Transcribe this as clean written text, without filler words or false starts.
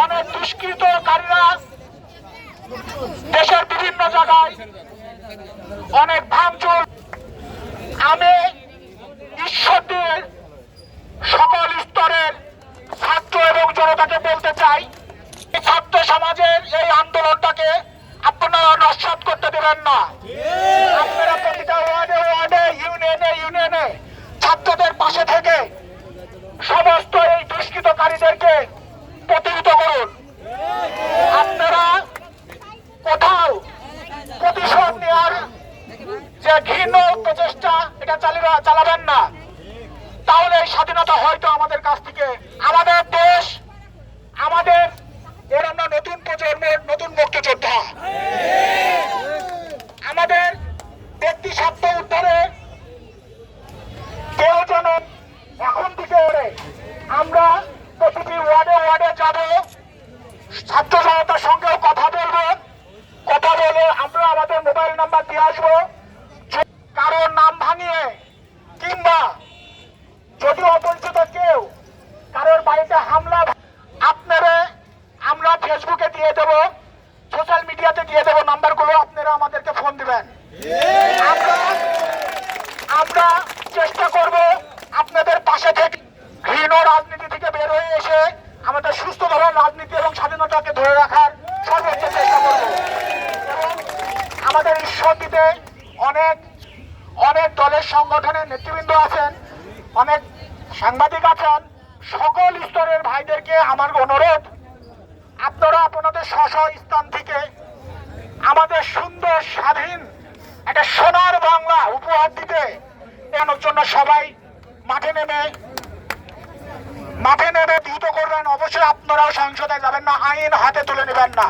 অনেক দুষ্কৃতকারীরা দেশের বিভিন্ন জায়গায় অনেক ভাঙচুর। আমি ঈশ্বরের সকল স্তরের ছাত্র এবং জনতাকে বলতে চাই, ছাত্র সমাজের এই আন্দোলনটাকে আপনারা নস্যাৎ করতে দেবেন না। আপনারা প্রতিটা ওয়ার্ডে ওয়ার্ডে ইউনিয়নে ইউনিয়নে ছাত্রদের পাশে থেকে সমস্ত এই দুষ্কৃতকারীদেরকে প্রতিহত করুন। আপনারা কোথাও প্রতিশোধ নেওয়ার যে ঘৃণ্য প্রচেষ্টা এটা চালাবেন না, তাহলে এই স্বাধীনতা হয়তো আমাদের কাছ থেকে, আমাদের দেশ, আমাদের এরকম নতুন প্রজন্মের নতুন মুক্তিযোদ্ধা, আমাদের ব্যক্তি স্বার্থ উদ্ধারে কেউ যেন এখন থেকে আমরা প্রতিটি ওয়ার্ডে ওয়ার্ডে যাব, ছাত্র জনতার সঙ্গেও কথা বলবো, কথা বলে আমরা আমাদের মোবাইল নাম্বার দিয়ে আসবো। কারোর নাম ভাঙিয়ে কিংবা যদি অপরিচিত কেউ কারোর বাড়িতে হামলা, আপনারা আমরা ফেসবুকে দিয়ে দেবো, সোশ্যাল মিডিয়াতে দিয়ে দেবো নাম্বারগুলো, আপনারা আমাদেরকে ফোন দিবেন। আমরা চেষ্টা করব আপনাদের পাশে থেকে ঘৃণ রাজনীতি থেকে বের হয়ে এসে আমাদের সুস্থ ধরনের রাজনীতি এবং স্বাধীনতাকে ধরে রাখার সর্বোচ্চ চেষ্টা করব। এবং আমাদের ঈশ্বরদীতে অনেক অনেক দলের সংগঠনের নেতৃবৃন্দ আছেন, অনেক সাংবাদিক আছেন, সকল স্তরের ভাইদেরকে আমার অনুরোধ, আপনারা আপনাদের স্ব স্থান থেকে আমাদের সুন্দর স্বাধীন একটা সোনার বাংলা উপহার দিতে এর জন্য সবাই মাঠে নেমে দ্রুত করবেন। অবশ্যই আপনারাও সংসদে যাবেন না, আইন হাতে তুলে নেবেন না।